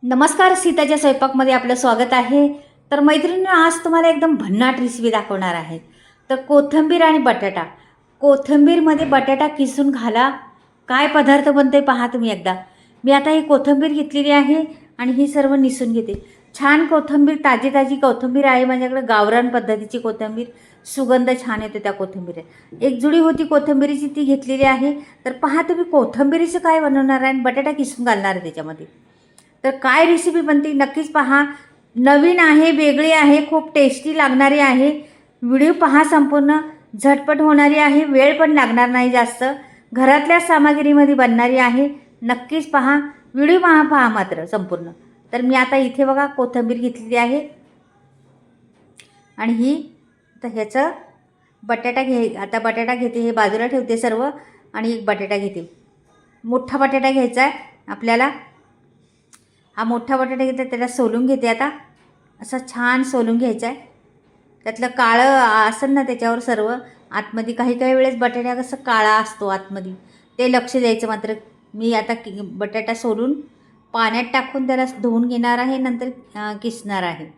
नमस्कार, सीताच्या स्वयंपाकमध्ये आपलं स्वागत आहे. तर मैत्रिणींनो, आज तुम्हाला एकदम भन्नाट रेसिपी दाखवणार आहे. तर कोथिंबीर आणि बटाटा. कोथिंबीरमध्ये बटाटा किसून घाला. काय पदार्थ बनते पहा तुम्ही एकदा. मी आता ही कोथिंबीर घेतलेली आहे आणि ही सर्व निसून घेते. छान कोथिंबीर, ताजी ताजी कोथिंबीर आहे माझ्याकडे. गावरान पद्धतीची कोथिंबीर. सुगंध छान येतो त्या कोथिंबीर. एक जुडी होती कोथिंबीरीची, ती घेतलेली आहे. तर पहा तुम्ही, कोथिंबीरीचं काय बनवणार आहे आणि बटाटा किसून घालणार आहे त्याच्यामध्ये. तर काय रेसिपी बनते नक्कीच पहा. नवीन आहे, वेगळी आहे, खूप टेस्टी लागणारी आहे. व्हिडिओ पहा संपूर्ण. झटपट होणारी आहे, वेळ पण लागणार नाही जास्त. घरातल्या सामग्रीमध्ये बनणारी आहे. नक्कीच पहा, व्हिडिओ पहा मात्र संपूर्ण. तर मी आता इथे बघा कोथिंबीर घेतलेली आहे आणि ही तर ह्याचं आता बटाटा घेते, हे बाजूला ठेवते सर्व आणि एक बटाटा घेते. मोठा बटाटा घ्यायचा आहे आपल्याला. हा मोठा बटाटा घेते, त्याला सोलून घेते. आता असा छान सोलून घ्यायचा आहे. त्यातलं काळं असेल ना त्याच्यावर सर्व आतमध्ये, काही काही वेळेस बटाटा कसं काळा असतो आतमध्ये, ते लक्ष द्यायचं मात्र. मी आता बटाटा सोलून पाण्यात टाकून त्याला धुवून घेणार आहे, नंतर किसणार आहे.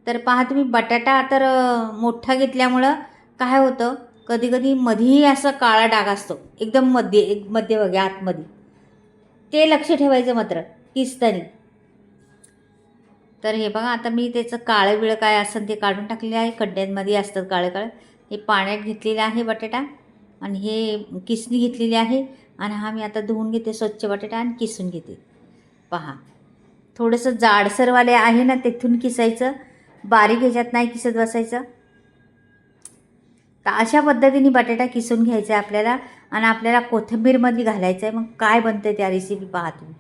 तर पहा तुम्ही, बटाटा तर मोठा घेतल्यामुळं काय होतं, कधी कधी मध्येही असं काळा डाग असतो एकदम मध्य बघा आतमध्ये, ते लक्ष ठेवायचं मात्र किसताना. तर हे बघा, आता मी त्याचं काळं बिळं काय असेल ते काढून टाकलेलं आहे. खड्ड्यांमध्ये असतात काळं काळं. हे पाण्यात घेतलेलं आहे बटाटा आणि हे किसणी घेतलेली आहे. आणि हा मी आता धुवून घेते स्वच्छ बटाटा आणि किसून घेते. पहा, थोडंसं जाडसरवाले आहे ना, तिथून किसायचं. बारीक ह्याच्यात नाही किसत बसायचं. तर अशा पद्धतीने बटाटा किसून घ्यायचा आहे आपल्याला आणि आपल्याला कोथिंबीरमध्ये घालायचं आहे. मग काय बनतं त्या रेसिपी पहा तुम्ही.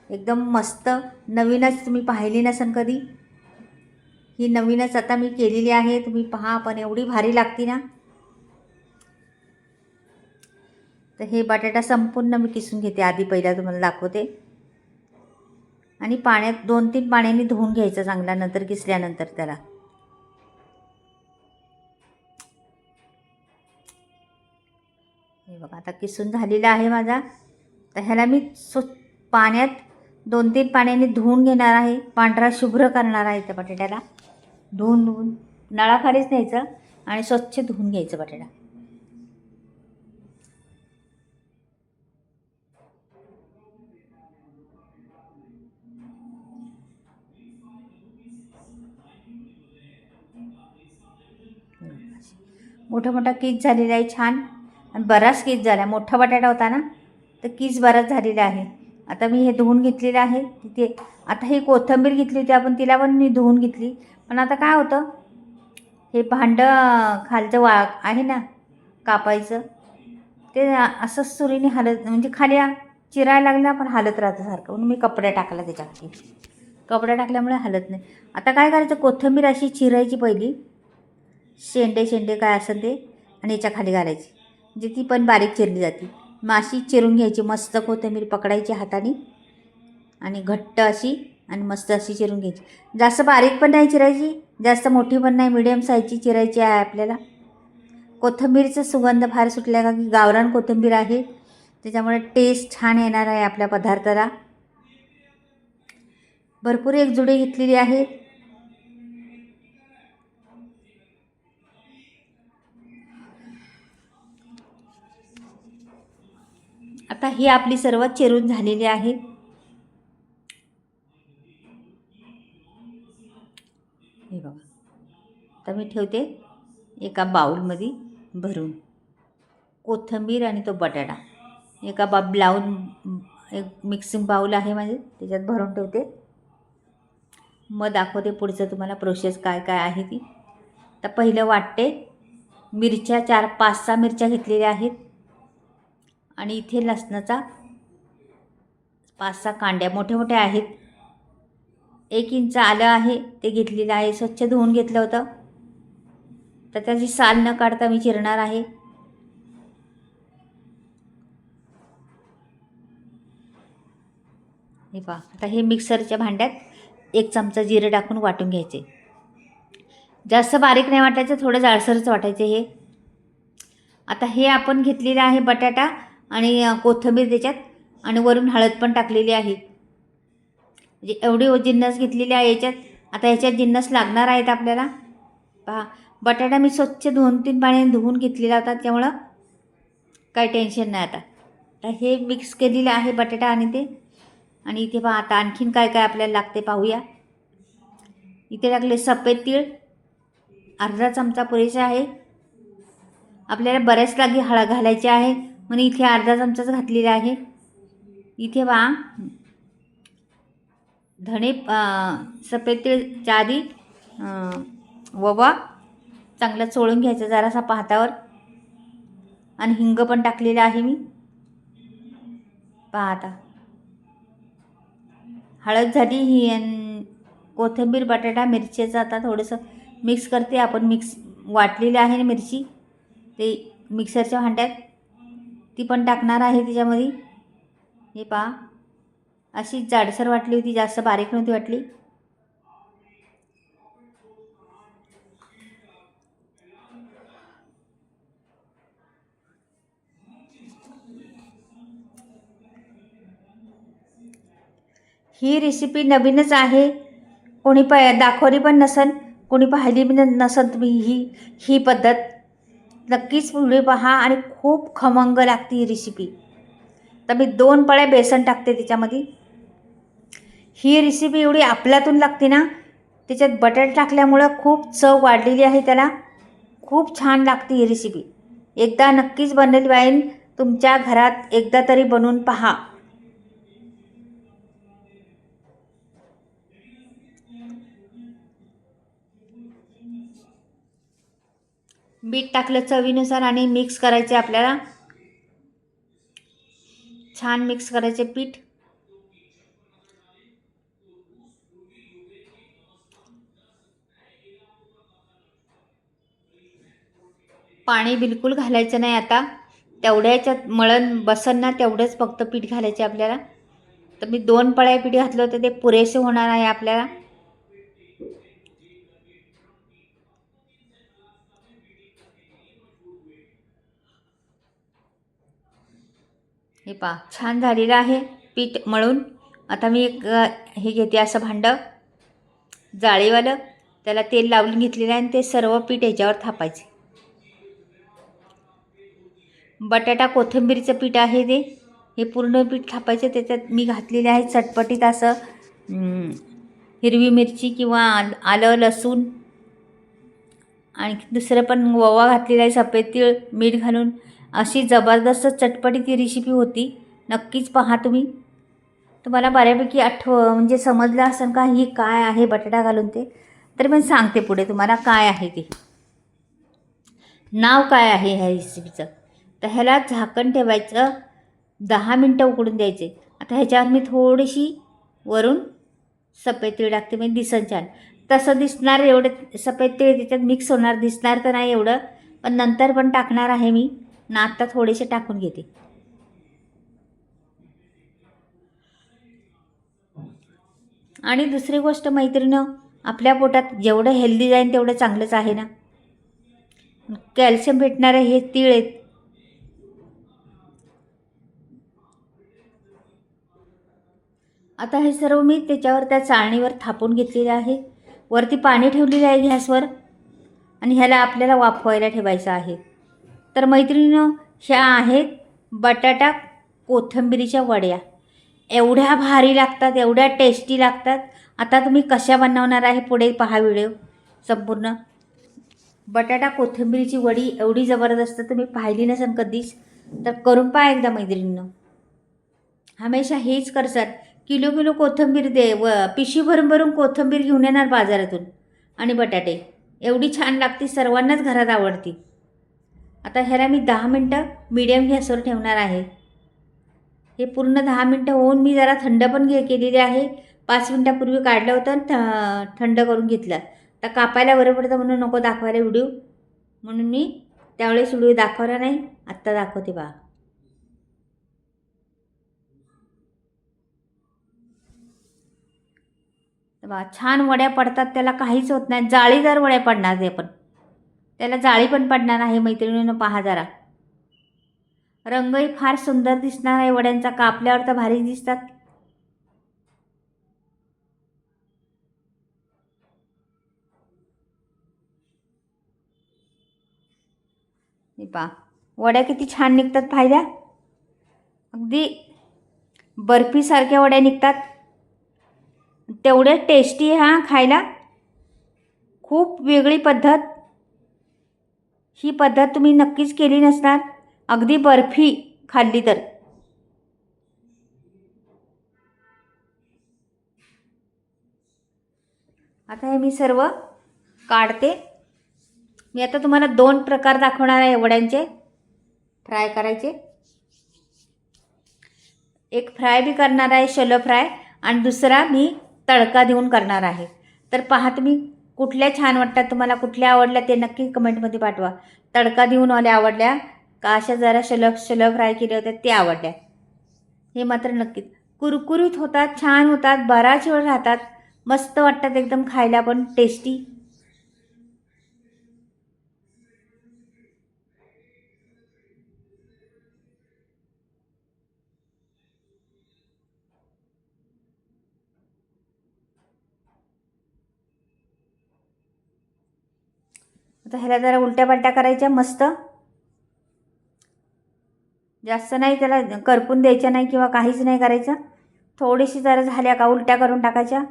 एकदम मस्त, नवीनच, तुम्ही पाहिली नसेल कधी. ही नवीनच आता मी केलेली आहे, तुम्ही पहा. पण एवढी भारी लागते ना. तर हे बटाटा संपूर्ण मी किसून घेते. आधी पहिला तुम्हाला दाखवते. आणि पाण्यात 2-3 पाण्याने धुवून घ्यायचं चांगला, नंतर किसल्यानंतर त्याला. हे बघा, आता किसून झालेला आहे माझा. तर ह्याला मी पाण्यात 2-3 पाण्याने धुवून घेणार आहे. पांढरा शुभ्र करणार आहे त्या बटाट्याला. धुवून नळाखालीच न्यायचं आणि स्वच्छ धुवून घ्यायचं बटाटा. मोठा मोठा कीस झालेला आहे छान, आणि बराच कीस झाला. मोठा बटाटा होता ना, तर कीस बराच झालेला आहे. आता मी हे धुवून घेतलेलं आहे तिथे. आता ही कोथिंबीर घेतली होती आपण, तिला पण मी धुवून घेतली. पण आता काय होतं, हे भांडं खालचं आहे ना कापायचं, ते असंच सुरीने हलत, म्हणजे खाली चिरायला लागलं पण हलत राहतं सारखं. म्हणून मी कपडा टाकला त्याच्याखाली. कपडा टाकल्यामुळे हलत नाही. आता काय करायचं, कोथिंबीर अशी चिरायची पहिली, शेंडे काय असेल ते, आणि याच्या खाली घालायची. म्हणजे ती पण बारीक चिरली जाते. मग अशी चिरून घ्यायची मस्त कोथिंबीर, पकडायची हाताने आणि घट्ट अशी, आणि मस्त अशी चिरून घ्यायची. जास्त बारीक पण नाही चिरायची, जास्त मोठी पण नाही, मिडियम साईजची चिरायची आहे आपल्याला. कोथिंबीरचं सुगंध फार सुटल्या का की गावरान कोथिंबीर आहे, त्याच्यामुळे टेस्ट छान येणार आहे आपल्या पदार्थाला. भरपूर एक जुडी घेतलेली आहे. आता ही आपली सर्व चिरून झालेली आहे. हे बघा, आता मी ठेवते एका बाउलमध्ये भरून कोथिंबीर आणि तो बटाटा. एका एक मिक्सिंग बाउल आहे माझे, त्याच्यात भरून ठेवते. मग दाखवते पुढचं तुम्हाला प्रोसेस काय काय आहे ती. तर पहिलं वाटते मिरच्या, 4-5-6 मिरच्या घेतलेल्या आहेत. आणि इथे लसणाचा 5-6 कांड्या मोठ्या मोठ्या आहेत. 1 इंच आलं आहे, ते घेतलेलं आहे, स्वच्छ धुवून घेतलं होतं. तर त्याची साल न काढता मी चिरणार आहे. हे पहा, आता हे मिक्सरच्या भांड्यात 1 चमचा जिरे टाकून वाटून घ्यायचे. जास्त बारीक नाही वाटायचं, थोडं जाडसरच वाटायचे हे. आता हे आपण घेतलेलं आहे बटाटा आणि कोथिंबीर त्याच्यात, आणि वरून हळद पण टाकलेली आहे. म्हणजे एवढे जिन्नस घेतलेले आहे याच्यात. आता ह्याच्यात जिन्नस लागणार आहेत आपल्याला. पहा, बटाटा मी स्वच्छ 2-3 पाण्याने धुवून घेतलेला होता, त्यामुळं काही टेन्शन नाही. आता हे मिक्स केलेलं आहे बटाटा आणि ते. आणि इथे पहा आता आणखीन काय काय आपल्याला लागते पाहूया. इथे टाकले सफेद तीळ, अर्धा चमचा पुरेसा आहे. आपल्याला बऱ्याच जागी हळद घालायची आहे म्हणून इथे अर्धा चमचाच घातलेला आहे. इथे पहा धणे, सफेद तीळच्या आधी ओवा चांगला चोळून घ्यायचा जरासा हातावर. आणि हिंग पण टाकलेला आहे मी. पहा आता हळद झाली ही, कोथिंबीर, बटाटा, मिरचीचं आता थोडंसं मिक्स करते. आपण मिक्स वाटलेली आहे ना मिरची, ते मिक्सरच्या भांड्यात ती पण टाकणार आहे त्याच्यामध्ये. हे पहा अशी जाडसर वाटली होती, जास्त बारीक नव्हती वाटली. ही रेसिपी नवीनच आहे, कोणी दाखवली पण नसन, कोणी पाहिली पण नसन तुम्ही ही पद्धत. नक्कीच व्हिडिओ पहा आणि खूप खमंग लागते ही रेसिपी. तर मी 2 पळ्या बेसन टाकते त्याच्यामध्ये. ही रेसिपी एवढी आपल्यातून लागते ना, त्याच्यात बटाटा टाकल्यामुळं खूप चव वाढलेली आहे त्याला. खूप छान लागते ही रेसिपी. एकदा नक्कीच बनलेली पाहिजे तुमच्या घरात, एकदा तरी बनवून पहा. मीठ टाकलं चवीनुसार आणि मिक्स करायचे आपल्याला. छान मिक्स करायचे पीठ. पाणी बिलकुल घालायचं नाही आता. तेवढ्याच्यात मळण बसन ना तेवढंच फक्त पीठ घालायचे आपल्याला. तर मी 2 पळ्या पीठ घातलं होतं, ते पुरेसे होणार आहे आपल्याला. हे पहा छान झालेलं आहे पीठ मळून. आता मी एक हे घेते असं भांडं जाळीवालं, त्याला तेल लावून घेतलेलं आहे आणि ते सर्व पीठ ह्याच्यावर थापायचे. बटाटा कोथिंबीरचं पीठ आहे ते, हे पूर्ण पीठ थापायचं. त्याच्यात मी घातलेले आहे चटपटीत असं हिरवी मिरची किंवा आलं, लसूण आणि दुसरं पण ओवा घातलेला आहे, सफेद तीळ, मीठ घालून. अशी जबरदस्त चटपटीत ही रेसिपी होती. नक्कीच पहा तुम्ही. तुम्हाला बऱ्यापैकी म्हणजे समजलं असेल का ही काय आहे बटाटा घालून ते. तर मी सांगते पुढे तुम्हाला काय आहे ते, नाव काय आहे ह्या रेसिपीचं. तर ह्याला झाकण ठेवायचं, 10 मिनटं उकडून द्यायचे. आता ह्याच्यावर मी थोडीशी वरून सफेद तीळ टाकते, म्हणजे दिसन छान. तसं दिसणार, एवढं सफेद तीळ त्याच्यात मिक्स होणार, दिसणार तर नाही एवढं, पण नंतर पण टाकणार आहे मी ना. आत्ता थोडेसे टाकून घेते. आणि दुसरी गोष्ट मैत्रिणं, आपल्या पोटात जेवढं हेल्दी जाईल तेवढं चांगलंच आहे ना. कॅल्शियम भेटणारे हे तीळ आहेत. आता हे सर्व मी त्याच्यावर त्या चाळणीवर थापून घेतलेलं आहे. वरती पाणी ठेवलेलं आहे गॅसवर आणि ह्याला आपल्याला वाफवायला ठेवायचं आहे. तर मैत्रिणींनो, ह्या आहेत बटाटा कोथिंबीरीच्या वड्या. एवढ्या भारी लागतात, एवढ्या टेस्टी लागतात. आता तुम्ही कशा बनवणार आहे पुढे पहा व्हिडिओ संपूर्ण. बटाटा कोथिंबीरीची वडी एवढी जबरदस्त तुम्ही पाहिली नसेल कधीच, तर करून पहा एकदा मैत्रिणींनो. हमेशा हेच करतात, किलो किलो कोथिंबीर दे व पिशवी भरून भरून कोथिंबीर घेऊन येणार बाजारातून आणि बटाटे. एवढी छान लागते, सर्वांनाच घरात आवडती. आता ह्याला मी 10 मिनटं मीडियम गॅसवर ठेवणार आहे. हे पूर्ण 10 मिनटं होऊन मी जरा थंड पण केलेले आहे. 5 मिनटापूर्वी काढलं होतं, थंड करून घेतलं. तर कापायला बरं पडतं म्हणून नको दाखवायला व्हिडिओ, म्हणून मी त्यावेळेस व्हिडिओ दाखवला नाही, आत्ता दाखवते बा. बा छान वड्या पडतात, त्याला काहीच होत नाही. जाळीदार वड्या पडणार ते, पण त्याला जाळी पण पडणार आहे मैत्रिणींनो. पहा जरा, रंगही फार सुंदर दिसणार आहे वड्यांचा, कापल्यावर तर भारी दिसतात. हे पहा वड्या किती छान निघतात पाहिल्या. अगदी बर्फीसारख्या वड्या निघतात. तेवढे टेस्टी हां खायला. खूप वेगळी पद्धत. ही पद्धत तुम्ही नक्कीच केली नसणार अगदी बर्फी खाल्ली तर. आता हे मी सर्व काढते. मी आता तुम्हाला 2 प्रकार दाखवणार आहे वड्यांचे फ्राय करायचे. एक फ्राय बी करणार आहे शॅलो फ्राय आणि दुसरा मी तडका देऊन करणार आहे. तर पहा तुम्ही कुठल्या छान वाटतात तुम्हाला, कुठल्या आवडल्या ते नक्की कमेंटमध्ये पाठवा. तडका देऊन वाल्या आवडल्या का अशा जरा शॅलो फ्राय केल्या होत्या ते आवडल्या. हे मात्र नक्कीच कुरकुरीत होतात, छान होतात, बराच वेळ राहतात, मस्त वाटतात एकदम खायला पण टेस्टी. आता ह्याला जरा उलट्या पालट्या करायच्या मस्त. जास्त नाही त्याला करपून द्यायच्या नाही किंवा काहीच नाही करायचं. थोडीशी जरा झाल्या का उलट्या करून टाकायच्या.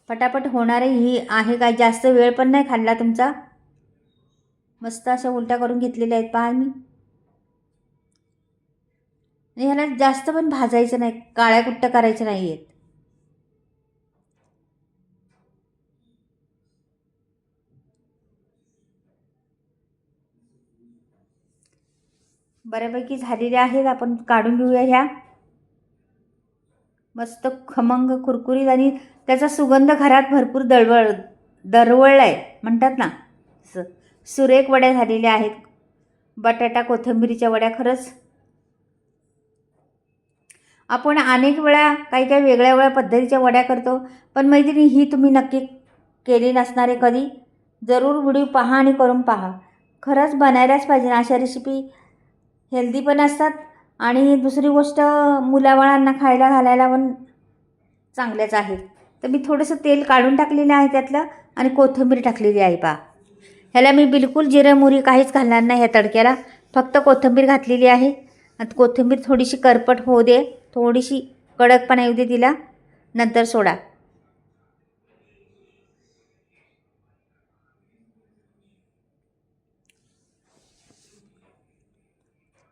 पटापट होणारे ही आहे, काय जास्त वेळ पण नाही खाल्ला तुमचा. मस्त अशा उलट्या करून घेतलेल्या आहेत पहा मी. आणि ह्याला जास्त पण भाजायचं नाही, काळ्या कुट्ट करायचं नाही आहेत. बऱ्यापैकी झालेल्या आहेत. आपण काढून घेऊया ह्या. मस्त खमंग कुरकुरीत आणि त्याचा सुगंध घरात भरपूर दरवळला आहे म्हणतात ना. सुरेख वड्या झालेल्या आहेत. बटाटा कोथिंबीरीच्या वड्या. खरंच आपण अनेक वेळा काही काही वेगळ्या पद्धतीच्या वड्या करतो, पण मैत्रिणी ही तुम्ही नक्की केली नसणार आहे कधी. जरूर व्हिडिओ पहा आणि करून पहा. खरंच बनायलाच पाहिजे. अशा रेसिपी हेल्दी पण असतात आणि दुसरी गोष्ट मुलाबाळांना खायला घालायला पण चांगल्याच आहेत. तर मी थोडंसं तेल काढून टाकलेलं आहे त्यातलं आणि कोथिंबीर टाकलेली आहे पहा. ह्याला मी बिलकुल जिरं मोहरी काहीच घालणार नाही ह्या तडक्याला. फक्त कोथिंबीर घातलेली आहे. आता कोथिंबीर थोडीशी करपट होऊ दे, थोडीशी कडकपणा येऊ दे तिला, नंतर सोडा.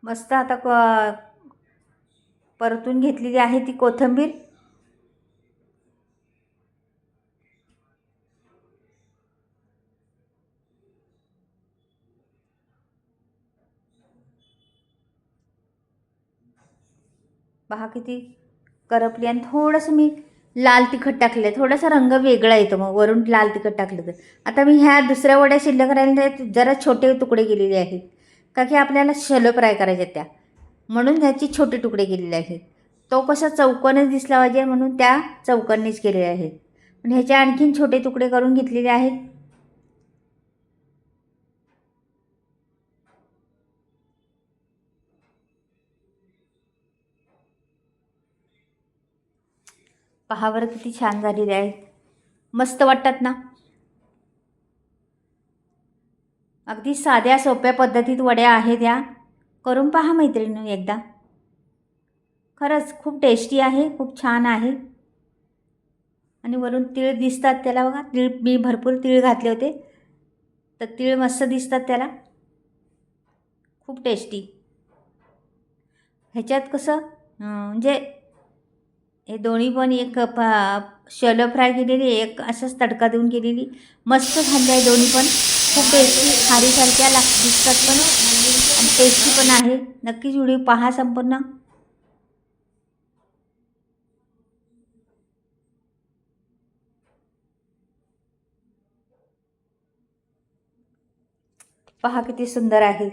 मस्त आता परतून घेतलेली आहे ती कोथिंबीर. पहा किती करपली. आणि थोडंसं मी लाल तिखट टाकलं आहे. थोडासा रंग वेगळा येतो मग वरून लाल तिखट टाकलं तर. आता मी ह्या दुसऱ्या वड्या शिल्लक राहिल्या जरा छोटे तुकडे केलेले आहेत, का की आपल्याला शॅलो फ्राय करायचे त्या, म्हणून ह्याची छोटे तुकडे केलेले आहेत. तो कसा चौकोनच दिसला पाहिजे म्हणून त्या चौकोनीच केलेले आहेत. पण ह्याचे आणखीन छोटे तुकडे करून घेतलेले आहेत. पहा बरं किती छान झालेले आहेत. मस्त वाटतात ना. अगदी साध्या सोप्या पद्धतीत वड्या आहेत या. करून पहा मैत्रिणी एकदा. खरंच खूप टेस्टी आहे, खूप छान आहे. आणि वरून तीळ दिसतात त्याला बघा. तीळ मी भरपूर तीळ घातले होते, तर तीळ मस्त दिसतात त्याला. खूप टेस्टी. ह्याच्यात कसं म्हणजे हे दोन्ही पण एक शॅलो फ्राय केलेली, एक असंच तडका देऊन केलेली. मस्त झाले आहे दोन्ही पण. खूप टेस्टी खारीसारख्या दिसतात पण आणि टेस्टी पण आहे. नक्कीच व्हिडिओ पहा संपूर्ण. पहा किती सुंदर आहे.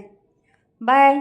बाय.